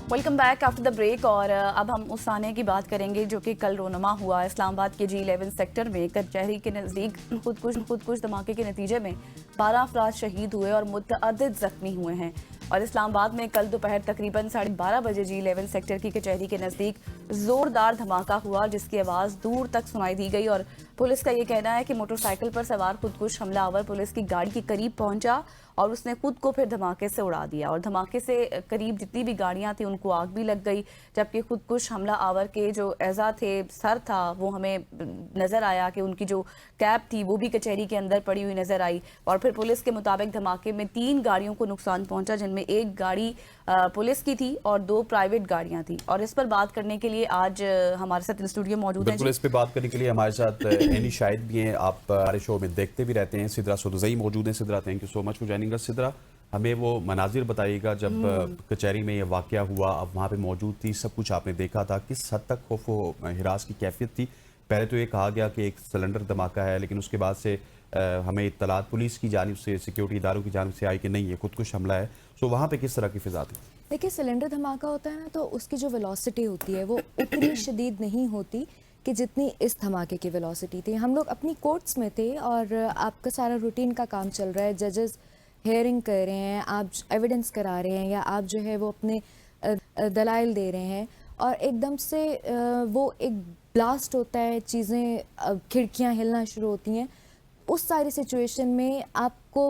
Welcome back after the break. और अब हम उस साने की बात करेंगे जो कि कल रोनमा हुआ इस्लामाबाद के G11 सेक्टर में कचहरी के नज़दीक खुदकुश धमाके के नतीजे में 12 अफराद शहीद हुए और मुतअद्दिद जख्मी हुए हैं। और इस्लामाबाद में कल दोपहर तकरीबन 12:30 बजे G11 सेक्टर की कचहरी के नज़दीक जोरदार धमाका हुआ जिसकी आवाज़ दूर तक सुनाई दी गई। और पुलिस का ये कहना है कि मोटरसाइकिल पर सवार खुदकुश हमलावर पुलिस की गाड़ी के करीब पहुंचा और उसने खुद को फिर धमाके से उड़ा दिया। और धमाके से करीब जितनी भी गाड़ियां थी उनको आग भी लग गई, जबकि खुदकुश हमला आवर के जो एजा थे, सर था, वो हमें नजर आया कि उनकी जो कैप थी वो भी कचहरी के अंदर पड़ी हुई नजर आई। और फिर पुलिस के मुताबिक धमाके में 3 गाड़ियों को नुकसान पहुंचा, जिनमें एक गाड़ी पुलिस की थी और 2 प्राइवेट गाड़ियां थी। और इस पर बात करने के लिए आज हमारे साथ स्टूडियो मौजूद है। इस पे बात करने के लिए हमारे साथ एनी शाहिद भी हैं, आप हमारे शो में देखते भी रहते हैं। सिद्रा सुदुज़ई मौजूद हैं। Sidra, thank you so much for joining us. Sidra, हमें वो मनाजिर बताइएगा जब कचहरी में ये वाकया हुआ, अब वहाँ पे मौजूद थी, सब कुछ आपने देखा था, किस हद तक खौफ व हिरास की कैफियत थी? पहले तो ये कहा गया कि एक सिलेंडर धमाका है, लेकिन उसके बाद से हमें इत्तलात पुलिस की जानिब से, सिक्योरिटी इदारों की जानिब से आई कि नहीं, ये खुदकुश हमला है। सो वहाँ पे किस तरह की फिजा थी? देखिए, सिलेंडर धमाका होता है ना, तो उसकी जो वेलोसिटी होती है वो उतनी शदीद नहीं होती कि जितनी इस धमाके की वेलोसिटी थी। हम लोग अपनी कोर्ट्स में थे और आपका सारा रूटीन का काम चल रहा है, जजेस हेयरिंग कर रहे हैं, आप एविडेंस करा रहे हैं या आप जो है वो अपने दलाइल दे रहे हैं, और एकदम से वो एक ब्लास्ट होता है, चीज़ें खिड़कियां हिलना शुरू होती हैं। उस सारी सिचुएशन में आपको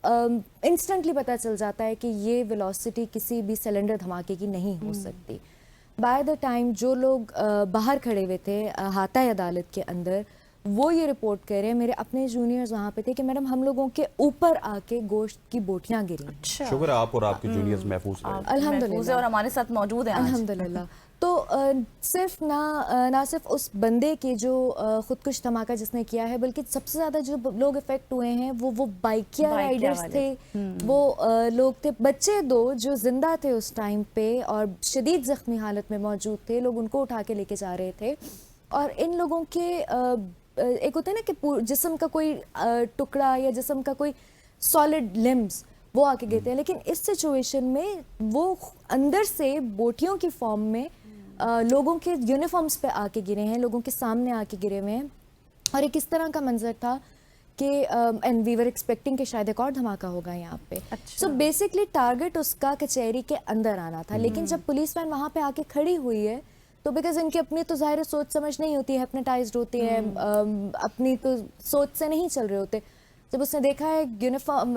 इंस्टेंटली पता चल जाता है कि ये वेलोसिटी किसी भी सिलेंडर धमाके की नहीं हो सकती। बाय द टाइम जो लोग बाहर खड़े हुए थे हाता अदालत के अंदर, वो ये रिपोर्ट कर रहे हैं, मेरे अपने जूनियर्स वहाँ पे थे, कि मैडम हम लोगों के ऊपर आके गोश्त की बोटियां गिरी। अच्छा। शुक्र है आप और आपके जूनियर्स महफूज रहे। अल्हम्दुलिल्लाह। और हमारे साथ मौजूद हैं अल्हम्दुलिल्लाह। तो सिर्फ ना सिर्फ उस बंदे के जो खुदकुश धमाका जिसने किया है, बल्कि सबसे ज़्यादा जो लोग इफेक्ट हुए हैं वो बाइकिया राइडर्स थे, वो लोग थे, बच्चे 2 जो जिंदा थे उस टाइम पे और शदीद ज़ख्मी हालत में मौजूद थे, लोग उनको उठा के लेके जा रहे थे। और इन लोगों के एक होता है ना कि जिस्म का कोई टुकड़ा या जिस्म का कोई सॉलिड लिम्स वो आके गिरते हैं, लेकिन इस सिचुएशन में वो अंदर से बोटियों की फॉर्म में लोगों के यूनिफॉर्म्स पे आके गिरे हैं, लोगों के सामने आके गिरे हुए हैं। और एक इस तरह का मंजर था कि एंड वी वर एक्सपेक्टिंग कि शायद एक और धमाका होगा यहाँ पे। सो बेसिकली टारगेट उसका कचहरी के अंदर आना था, लेकिन जब पुलिस वैन वहाँ पे आके खड़ी हुई है तो बिकॉज इनकी अपनी तो ज़ाहिर सोच समझ नहीं होती है, हिप्नोटाइज्ड होती है, अपनी तो सोच से नहीं चल रहे होते। जब उसने देखा है यूनिफॉर्म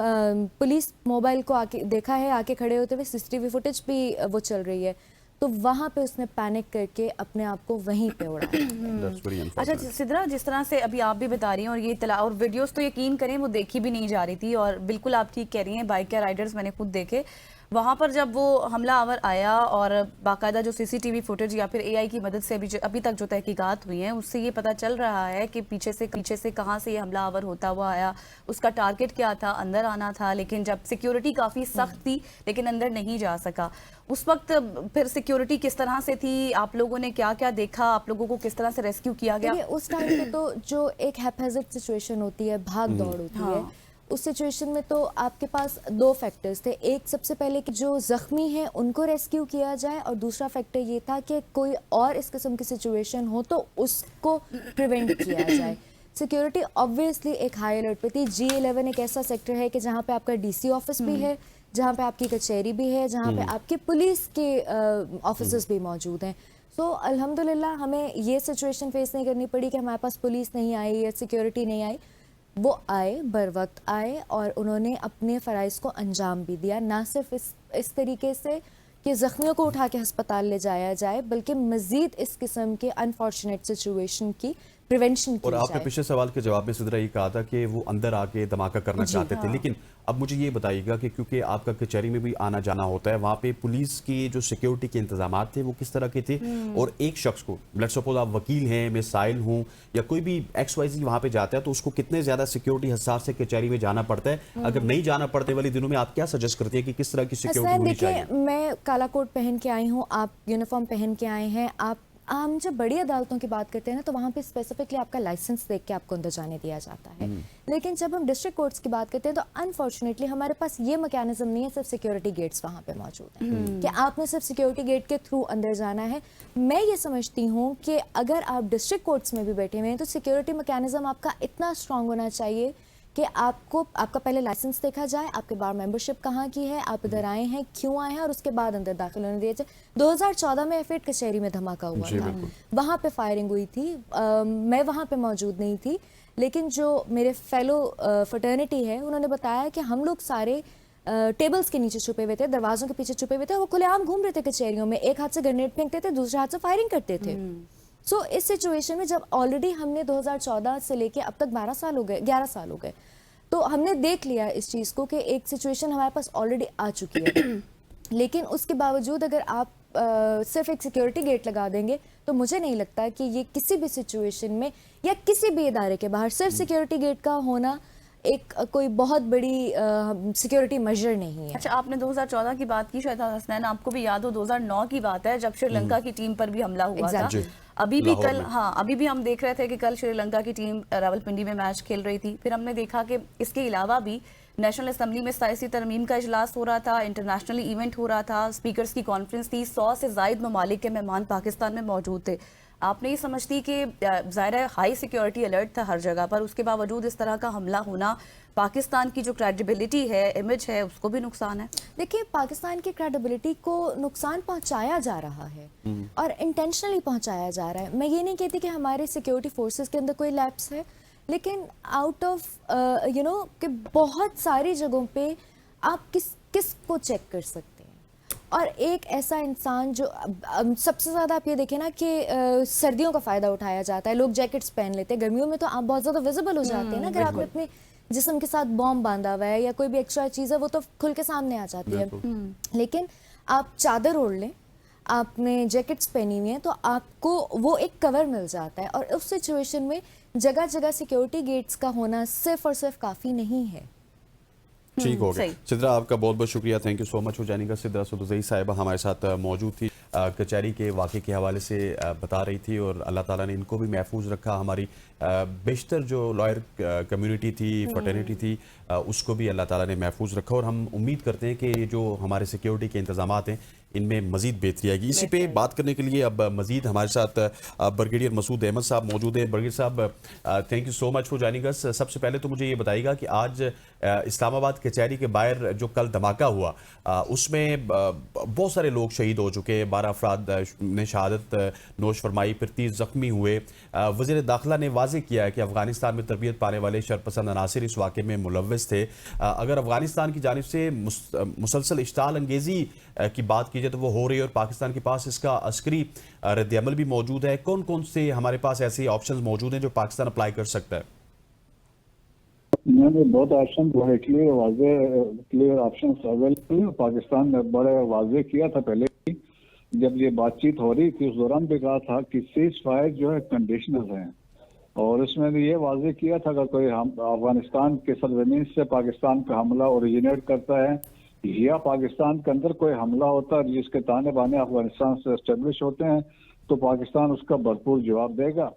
पुलिस मोबाइल को आके देखा है, आके खड़े होते हुए CCTV फुटेज भी वो चल रही है, तो वहाँ पे उसने पैनिक करके अपने आप को वहीं पे उड़ाया। अच्छा सिद्रा, जिस तरह से अभी आप भी बता रही हैं और ये इत्तला और वीडियोस तो यकीन करें वो देखी भी नहीं जा रही थी, और बिल्कुल आप ठीक कह रही हैं, बाइक या राइडर्स मैंने खुद देखे। वहाँ पर जब वो हमला आवर आया और बाकायदा जो CCTV फुटेज या फिर AI की मदद से अभी तक जो तहकीकात हुई हैं उससे ये पता चल रहा है कि पीछे से कहाँ से ये हमला आवर होता हुआ आया, उसका टारगेट क्या था, अंदर आना था। लेकिन जब सिक्योरिटी काफ़ी सख्त थी लेकिन अंदर नहीं जा सका, उस वक्त फिर सिक्योरिटी किस तरह से थी, आप लोगों ने क्या क्या देखा, आप लोगों को किस तरह से रेस्क्यू किया गया? उस टाइम पे तो जो एक हैप्पैज़र्ड सिचुएशन होती है, भाग दौड़ होती है, उस सिचुएशन में तो आपके पास 2 फैक्टर्स थे। एक, सबसे पहले कि जो ज़ख्मी हैं उनको रेस्क्यू किया जाए, और दूसरा फैक्टर ये था कि कोई और इस किस्म की सिचुएशन हो तो उसको प्रिवेंट किया जाए। सिक्योरिटी ऑब्वियसली एक हाई अलर्ट पे थी। G11 एक ऐसा सेक्टर है कि जहाँ पे आपका DC ऑफिस भी है, जहाँ पे आपकी कचहरी भी है, जहाँ पे आपके पुलिस के ऑफिसर्स भी मौजूद हैं। सो अल्हम्दुलिल्लाह हमें ये सिचुएशन फेस नहीं करनी पड़ी कि हमारे पास पुलिस नहीं आई या सिक्योरिटी नहीं आई। वो आए, बर वक्त आए, और उन्होंने अपने फ़राइज़ को अंजाम भी दिया, ना सिर्फ इस तरीके से कि ज़ख्मियों को उठा के अस्पताल ले जाया जाए, बल्कि मज़ीद इस किस्म के अनफॉर्चुनेट सिचुएशन की प्रिवेंशन की और आपने पिछले सवाल के जवाब में सिद्रा ये कहा था कि वो अंदर आके धमाका करना चाहते थे, लेकिन अब मुझे ये बताइएगा कि क्योंकि आपका कचहरी में भी आना जाना होता है, वहाँ पे पुलिस की जो सिक्योरिटी के इंतजाम थे वो किस तरह के थे? और एक शख्स को, लेट्स सपोज आप वकील हैं, मैं साहिल हूँ, या कोई भी XYZ वहाँ पे जाता है, तो उसको कितने ज़्यादा सिक्योरिटी हसास से कचहरी में जाना पड़ता है? अगर नहीं जाना पड़ते वाले दिनों में आप क्या सजेस्ट करती है कि किस तरह की सिक्योरिटी होनी चाहिए? मैं काला कोट पहन के आई हूँ, आप यूनिफॉर्म पहन के आए हैं, हम जब बड़ी अदालतों की बात करते हैं ना, तो वहाँ पे स्पेसिफिकली आपका लाइसेंस देख के आपको अंदर जाने दिया जाता है। लेकिन जब हम डिस्ट्रिक्ट कोर्ट्स की बात करते हैं तो अनफॉर्चुनेटली हमारे पास ये मैकेनिज्म नहीं है, सिर्फ सिक्योरिटी गेट्स वहाँ पे मौजूद हैं कि आपने सिर्फ सिक्योरिटी गेट के थ्रू अंदर जाना है। मैं ये समझती हूँ कि अगर आप डिस्ट्रिक्ट कोर्ट्स में भी बैठे हुए हैं तो सिक्योरिटी मैकेनिज्म आपका इतना स्ट्रांग होना चाहिए कि आपका पहले लाइसेंस देखा जाए, आपके बार मेंबरशिप कहाँ की है, आप इधर आए हैं, क्यों आए हैं, और उसके बाद अंदर दाखिल होने दिया जाए। 2014 में F8 कचहरी में धमाका हुआ था, वहाँ पे फायरिंग हुई थी। मैं वहाँ पे मौजूद नहीं थी, लेकिन जो मेरे फेलो फ्रेटर्निटी है उन्होंने बताया कि हम लोग सारे टेबल्स के नीचे छुपे हुए थे, दरवाजों के पीछे छुपे हुए थे, वो खुलेआम घूम रहे थे कचहरियों में, एक हाथ से ग्रेनेड फेंकते थे, दूसरे हाथ से फायरिंग करते थे। सो इस सिचुएशन में जब ऑलरेडी हमने 2014 से लेके अब तक 12 साल हो गए, 11 साल हो गए, तो हमने देख लिया इस चीज़ को कि एक सिचुएशन हमारे पास ऑलरेडी आ चुकी है। लेकिन उसके बावजूद अगर आप सिर्फ एक सिक्योरिटी गेट लगा देंगे तो मुझे नहीं लगता कि ये किसी भी सिचुएशन में या किसी भी इदारे के बाहर सिर्फ सिक्योरिटी गेट का होना एक कोई बहुत बड़ी सिक्योरिटी मेजर नहीं है। अच्छा, आपने 2014 की बात की, शायद हसनैन आपको भी याद हो 2009 की बात है जब श्रीलंका की टीम पर भी हमला हुआ था। अभी भी कल अभी भी हम देख रहे थे कि कल श्रीलंका की टीम रावलपिंडी में मैच खेल रही थी। फिर हमने देखा कि इसके अलावा भी नेशनल असेंबली में सियासी तरमीम का इजलास हो रहा था, इंटरनेशनल इवेंट हो रहा था, स्पीकर्स की कॉन्फ्रेंस थी, 100 से ज़ायद ममालिक के मेहमान पाकिस्तान में मौजूद थे। आपने ये समझती कि ज़ाहिर है हाई सिक्योरिटी अलर्ट था हर जगह पर, उसके बावजूद इस तरह का हमला होना पाकिस्तान की जो क्रेडिबिलिटी है, इमेज है, उसको भी नुकसान है? देखिए, पाकिस्तान की क्रेडिबिलिटी को नुकसान पहुंचाया जा रहा है और इंटेंशनली पहुंचाया जा रहा है। मैं ये नहीं कहती कि हमारे सिक्योरिटी फोर्सेस के अंदर कोई लैप्स है, लेकिन आउट ऑफ कि बहुत सारी जगहों पे आप किस को चेक कर सकते हैं। और एक ऐसा इंसान जो सबसे ज़्यादा आप ये देखें ना कि सर्दियों का फ़ायदा उठाया जाता है, लोग जैकेट्स पहन लेते हैं, गर्मियों में तो आप बहुत ज़्यादा विजिबल हो जाते हैं ना, अगर आपने अपने जिस्म के साथ बॉम्ब बांधा हुआ है या कोई भी एक्स्ट्रा चीज़ है वो तो खुल के सामने आ जाती है। लेकिन आप चादर ओढ़ लें, आपने जैकेट्स पहनी हुई हैं, तो आपको वो एक कवर मिल जाता है। और उस सिचुएशन में जगह जगह सिक्योरिटी गेट्स का होना सिर्फ और सिर्फ काफ़ी नहीं है। ठीक हो गया। सिद्रा, आपका बहुत बहुत शुक्रिया, thank you so much for joining us. Sidra Saduzai sahiba हमारे साथ मौजूद थी, कचहरी के वाक़े के हवाले से बता रही थी, और अल्लाह ताला ने इनको भी महफूज रखा। हमारी बेशतर जो लॉयर कम्युनिटी थी, फ्रेटर्निटी थी, उसको भी अल्लाह ताला ने महफूज रखा, और हम उम्मीद करते हैं कि ये जो हमारे सिक्योरिटी के इंतजामात हैं इनमें मजीद बेहतरी आएगी। इसी पे बात करने के लिए अब मजीद हमारे साथ ब्रिगेडियर मसूद अहमद साहब मौजूद हैं। ब्रिगेडियर साहब, thank you so much for joining अस। सबसे पहले तो मुझे ये बताइएगा कि आज इस्लामाबाद कचहरी के बाहर जो कल धमाका हुआ, उसमें बहुत सारे लोग शहीद हो चुके, 12 अफराद ने शहादत नोश फरमाई, फिर 30 जख्मी हुए। वज़ीर दाखिला ने वाज़ेह किया है कि अफगानिस्तान में तरबियत पाने वाले शरपसंद अनासिर इस वाक़े में मुलव्वस थे। अगर अफगानिस्तान की जानिब से मुसलसल इश्ताल अंगेज़ी की बात की जाए तो वो हो रही है, और पाकिस्तान के पास इसका अस्करी रद्द-ए-अमल भी मौजूद है। कौन कौन से हमारे पास ऐसे ऑप्शंस मौजूद हैं जो पाकिस्तान अप्लाई कर सकता है? बहुत ऑप्शन है, क्लियर ऑप्शन अवेलेबल। पाकिस्तान ने बड़े वाजे किया था पहले ही, जब ये बातचीत हो रही थी उस दौरान भी कहा था कि सीज फायर जो है कंडीशनल है, और इसमें भी ये वाजे किया था कि कोई अफगानिस्तान के सरजमीन से पाकिस्तान पे हमला ओरिजिनेट करता है या पाकिस्तान के अंदर कोई हमला होता है जिसके ताने बाने अफगानिस्तान से एस्टेब्लिश होते हैं, तो पाकिस्तान उसका भरपूर जवाब देगा।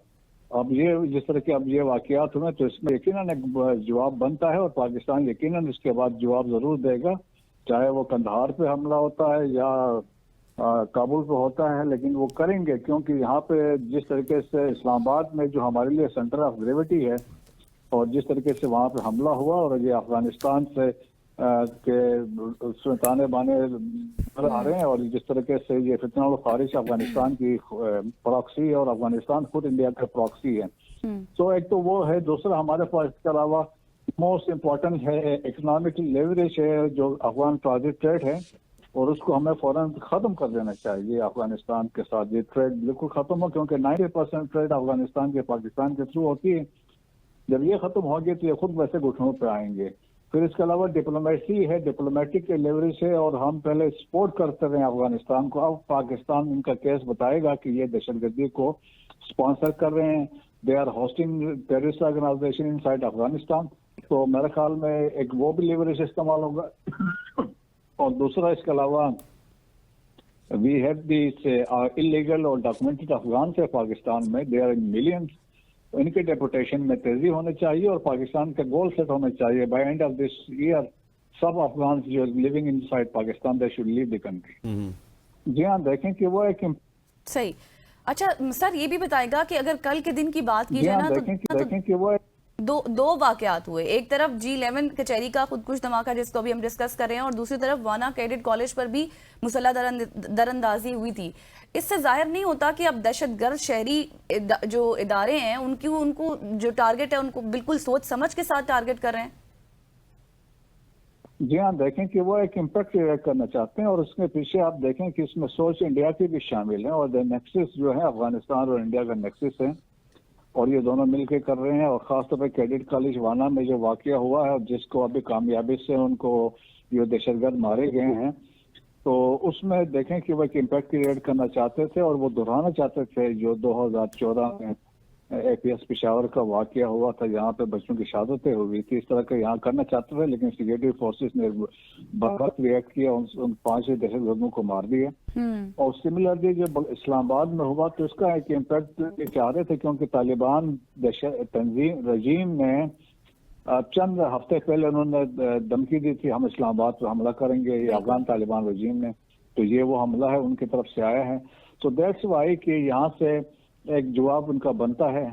अब ये जिस तरह के अब ये वाकयात हुए तो इसमें यकीनन एक जवाब बनता है, और पाकिस्तान यकीनन इसके बाद जवाब जरूर देगा, चाहे वो कंधार पे हमला होता है या काबुल पे होता है, लेकिन वो करेंगे, क्योंकि यहाँ पे जिस तरीके से इस्लामाबाद में जो हमारे लिए सेंटर ऑफ ग्रेविटी है, और जिस तरीके से वहाँ पे हमला हुआ, और ये अफगानिस्तान से के उसमें ताने बाने आ रहे हैं, और जिस तरीके से ये फितना और खारिश अफगानिस्तान की प्रॉक्सी और अफगानिस्तान खुद इंडिया का प्रॉक्सी है। तो एक तो वो है, दूसरा हमारे पास इसके अलावा मोस्ट इम्पोर्टेंट है इकोनॉमिक लेवरेज है जो अफगान ट्रांजिट ट्रेड है, और उसको हमें फौरन खत्म कर देना चाहिए अफगानिस्तान के साथ। ये ट्रेड बिल्कुल खत्म हो, क्योंकि 90% ट्रेड अफगानिस्तान के पाकिस्तान के थ्रू होती है। जब ये खत्म होगी तो ये खुद वैसे घुटनों पे आएंगे। फिर इसके अलावा डिप्लोमेसी है, डिप्लोमेटिक लेवरेज है, और हम पहले सपोर्ट करते रहे अफगानिस्तान को। अब पाकिस्तान इनका केस बताएगा कि ये दहशतगर्दी को स्पॉन्सर कर रहे हैं, they are hosting terrorist organisation inside Afghanistan. तो मेरे ख्याल में एक वो भी लेवरेज इस्तेमाल होगा। और दूसरा इसके अलावा वी हैव दिस इलीगल और डॉक्यूमेंटेड अफगान से पाकिस्तान में, दे आर इन मिलियंस। इनके डेपुटेशन में तेजी होनी चाहिए और पाकिस्तान का गोल सेट होना चाहिए by end of this year सब अफगान जो living inside Pakistan they should leave the country. जी हाँ, देखें कि वो एक सही। अच्छा सर, ये भी बताएगा कि अगर कल के दिन की बात की जी जाए हाँ, ना देखें कि वो दो वाकयात हुए। एक तरफ G11 कचहरी का खुदकुश धमाका जिसको अभी हम डिस्कस कर रहे हैं, और दूसरी तरफ वाना कैडेट कॉलेज पर भी मुसल्ला दरअंदाजी हुई थी। इससे जाहिर नहीं होता कि अब दहशतगर्द शहरी जो इदारे हैं उनको जो टारगेट है उनको बिल्कुल सोच समझ के साथ टारगेट कर रहे हैं। जी हाँ, देखें कि वो एक इम्पैक्ट क्रिएट करना चाहते हैं और उसके पीछे आप देखें कि इसमें सोच इंडिया की भी शामिल है और नेक्सस जो है अफगानिस्तान और इंडिया का नेक्सस है और ये दोनों मिलकर कर रहे हैं। और खासतौर पर कैडेट कॉलेज वाना में जो वाकया हुआ है जिसको अभी कामयाबी से उनको ये दहशतगर्द मारे गए हैं, तो उसमें देखें कि वो एक इम्पैक्ट क्रिएट करना चाहते थे और वो दोहराना चाहते थे जो 2014 में APS पिशावर का वाकया हुआ था, यहाँ पे बच्चों की शहादतें हुई थी। इस तरह का यहाँ करना चाहते थे, लेकिन सिक्योरिटी फोर्सेस ने बर्बाद रिएक्ट किया, उन 5 दहशतगर्दों को मार दिया। और सिमिलरली जब इस्लामाबाद में हुआ तो इसका एक इम्पैक्ट चाह रहे थे, क्योंकि तालिबान तंजीम रजीम ने चंद हफ्ते पहले उन्होंने धमकी दी थी हम इस्लामाबाद पर हमला करेंगे, ये अफगान तालिबान रजीम ने, तो ये वो हमला है उनकी तरफ से आया है। तो दैट्स वाई कि यहाँ से एक जवाब उनका बनता है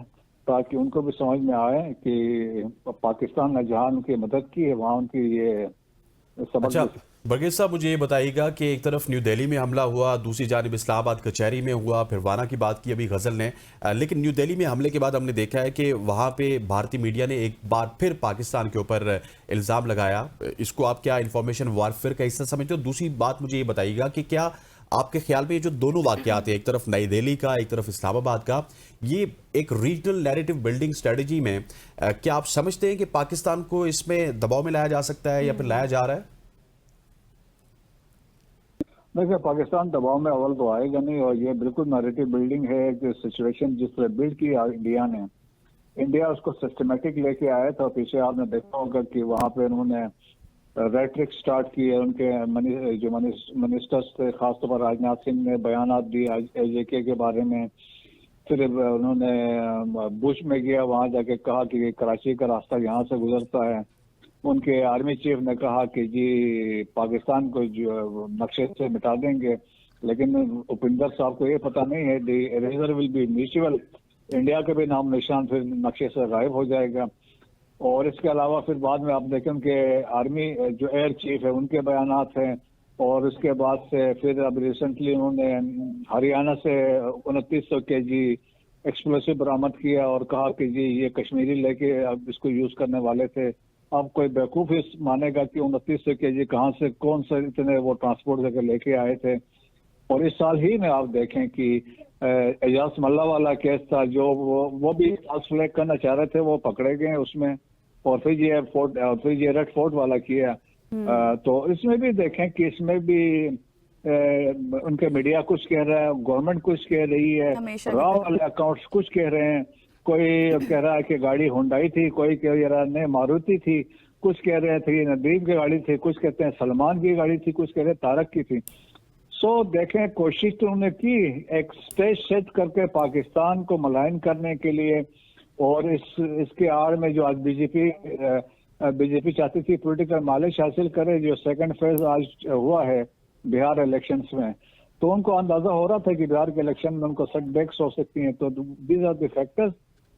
ताकि उनको भी समझ में आए कि पाकिस्तान ने जहाँ उनकी मदद की है वहाँ उनकी ये सबक। अच्छा बरगेज साहब, मुझे ये बताइएगा कि एक तरफ न्यू दिल्ली में हमला हुआ, दूसरी जानिब इस्लामाबाद कचहरी में हुआ, फिर वाना की बात की अभी गजल ने, लेकिन न्यू दिल्ली में हमले के बाद हमने देखा है कि वहाँ पे भारतीय मीडिया ने एक बार फिर पाकिस्तान के ऊपर इल्ज़ाम लगाया। इसको आप क्या इंफॉर्मेशन वारफेयर का हिस्सा समझते हो? दूसरी बात मुझे ये बताइएगा कि क्या आपके ख्याल में ये जो दोनों वाकयात हैं, एक तरफ नई दिल्ली का, एक तरफ इस्लामाबाद का, ये एक रीजनल नैरेटिव बिल्डिंग स्ट्रेटजी में क्या आप समझते हैं कि पाकिस्तान को इसमें दबाव में लाया जा सकता है या फिर लाया जा रहा है? देखिए, पाकिस्तान दबाव में अव्वल तो आएगा नहीं और ये बिल्कुल नैरेटिव बिल्डिंग है कि सिचुएशन जिस तरह बिल्ड की इंडिया ने, इंडिया उसको सिस्टमेटिक लेके आया था। पीछे आपने देखा होगा कि वहाँ पे उन्होंने रेट्रिक स्टार्ट की है, उनके जो मिनिस्टर्स थे, खासतौर पर राजनाथ सिंह ने बयानात दिए AJK के बारे में। फिर उन्होंने बुश में गया, वहाँ जाके कहा कि कराची का रास्ता यहाँ से गुजरता है। उनके आर्मी चीफ ने कहा कि जी पाकिस्तान को जो नक्शे से मिटा देंगे, लेकिन उपिंदर साहब को ये पता नहीं है the eraser will be mutual, India के भी नाम निशान फिर नक्शे से गायब हो जाएगा। और इसके अलावा फिर बाद में आप देखें कि आर्मी जो एयर चीफ है उनके बयानात हैं। और उसके बाद से फिर अब रिसेंटली उन्होंने हरियाणा से 2900 kg एक्सप्लोसिव बरामद किया और कहा कि जी ये कश्मीरी लेके अब इसको यूज करने वाले थे। अब कोई बेवकूफ इस मानेगा कि 2900 kg कहाँ से कौन से इतने वो ट्रांसपोर्ट करके लेके आए थे। और इस साल ही में आप देखें कि एजाज मल्ला वाला केस था जो वो भी फ्लैग करना चाह रहे थे, वो पकड़े गए उसमें। और फिर ये रेड फोर्ट वाला किया। तो इसमें भी देखें कि इसमें भी उनके मीडिया कुछ कह रहा है, गवर्नमेंट कुछ कह रही है, रॉ वाले अकाउंट्स कुछ कह रहे हैं। कोई कह रहा है कि गाड़ी हुंडई थी, कोई कह रहा है मारुति थी, कुछ कह रहे थे नदीम की गाड़ी थी, कुछ कहते हैं सलमान की गाड़ी थी, कुछ कह रहे हैं तारक की थी। सो देखें, कोशिश तो उन्होंने की एक स्टेज सेट करके पाकिस्तान को मलाइन करने के लिए। और इसके आड़ में जो आज बीजेपी चाहती थी पॉलिटिकल मालिश हासिल करे, जो सेकंड फेज आज हुआ है बिहार इलेक्शंस में, तो उनको अंदाजा हो रहा था कि बिहार के इलेक्शन में उनको सेटबैक्स हो सकती हैं। तो दीज आर द फैक्टर्स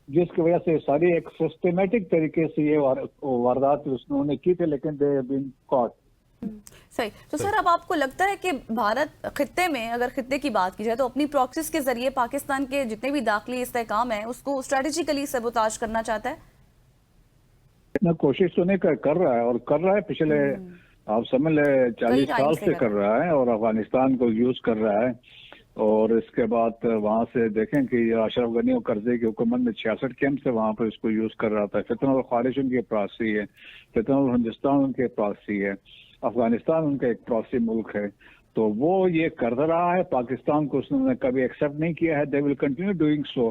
जिसकी वजह से सारी एक सिस्टमेटिक तरीके से ये वारदात उन्होंने की थी, लेकिन दे हैव बीन कॉट। सही। तो सर, अब आपको लगता है कि भारत खित्ते में, अगर खित्ते की बात की जाए, तो अपनी प्रॉक्सिस के जरिए पाकिस्तान के जितने भी दाखिली इस्तेहकाम है उसको स्ट्रेटेजिकली सबोताज करना चाहता है? इतना कोशिश तो नहीं कर रहा है, और कर रहा है पिछले आप समझ ले 40 साल से कर रहा है, और अफगानिस्तान को यूज कर रहा है। और इसके बाद वहां से देखें कि अशरफ गनी और करजे की हुकूमत में 66 कैंप से वहां पर इसको यूज कर रहा था। फितनल खारिज उनके प्रॉक्सी है, फितनल हिंदुस्तान उनके प्रॉक्सी है, अफगानिस्तान उनका एक प्रॉक्सी मुल्क है। तो वो ये कर रहा है, पाकिस्तान को उसने कभी एक्सेप्ट नहीं किया है। They will continue doing so.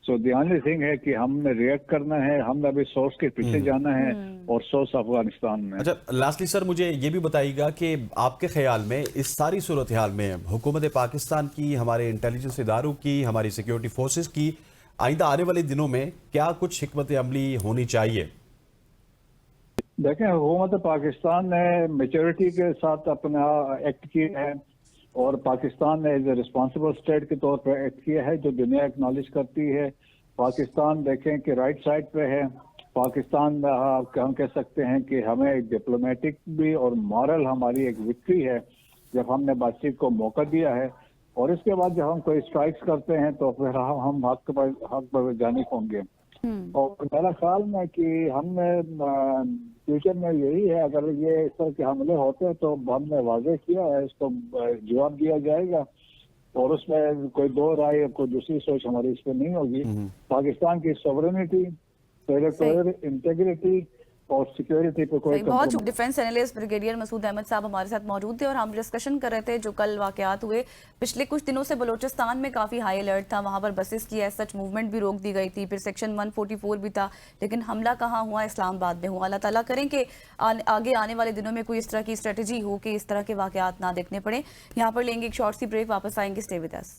So the only thing है कि हमने रिएक्ट करना है, हमने अभी सोर्स के पीछे जाना है और सोर्स अफगानिस्तान में। अच्छा, लास्टली सर मुझे ये भी बताइएगा कि आपके ख्याल में इस सारी सूरत हाल में हुकूमत पाकिस्तान की, हमारे इंटेलिजेंस इदारों की, हमारी सिक्योरिटी फोर्सेस की आइंदा आने वाले दिनों में क्या कुछ हिकमत अमली होनी चाहिए? देखें, हुकूमत पाकिस्तान ने मेच्योरिटी के साथ अपना एक्ट किया है और पाकिस्तान ने एज ए रिस्पॉन्सिबल स्टेट के तौर पर एक्ट किया है, जो दुनिया एक्नॉलेज करती है। पाकिस्तान देखें कि राइट साइड पे है। पाकिस्तान हम कह सकते हैं कि हमें डिप्लोमेटिक भी और मॉरल हमारी एक विक्ट्री है जब हमने बातचीत को मौका दिया है। और इसके बाद जब हम कोई स्ट्राइक्स करते हैं तो फिर हम हक पर जानिब होंगे। और मेरा ख्याल है कि हमने फ्यूचर में यही है, अगर ये इस तरह के हमले होते हैं तो हमने वाजे किया है, इसको जवाब दिया जाएगा और उसमें कोई दो राय, कोई दूसरी सोच हमारी इस पर नहीं होगी। पाकिस्तान की सॉवरेनिटी, टेरिटोरियल इंटीग्रिटी और सिक्योरिटी पे कोई बहुत defence analyst brigadier Masood Ahmed साहब हमारे साथ मौजूद थे और हम डिस्कशन कर रहे थे जो कल वाकयात हुए। पिछले कुछ दिनों से बलूचिस्तान में काफी हाई अलर्ट था, वहां पर बसेस की एज सच मूवमेंट भी रोक दी गई थी, फिर सेक्शन 144 भी था, लेकिन हमला कहाँ हुआ? इस्लामाबाद में हुआ। अल्लाह ताला करें कि आगे आने वाले दिनों में कोई इस तरह की स्ट्रेटेजी हो कि इस तरह के वाकयात ना देखने पड़े। यहाँ पर लेंगे एक शॉर्ट सी ब्रेक, वापस आएंगे, स्टे विद अस।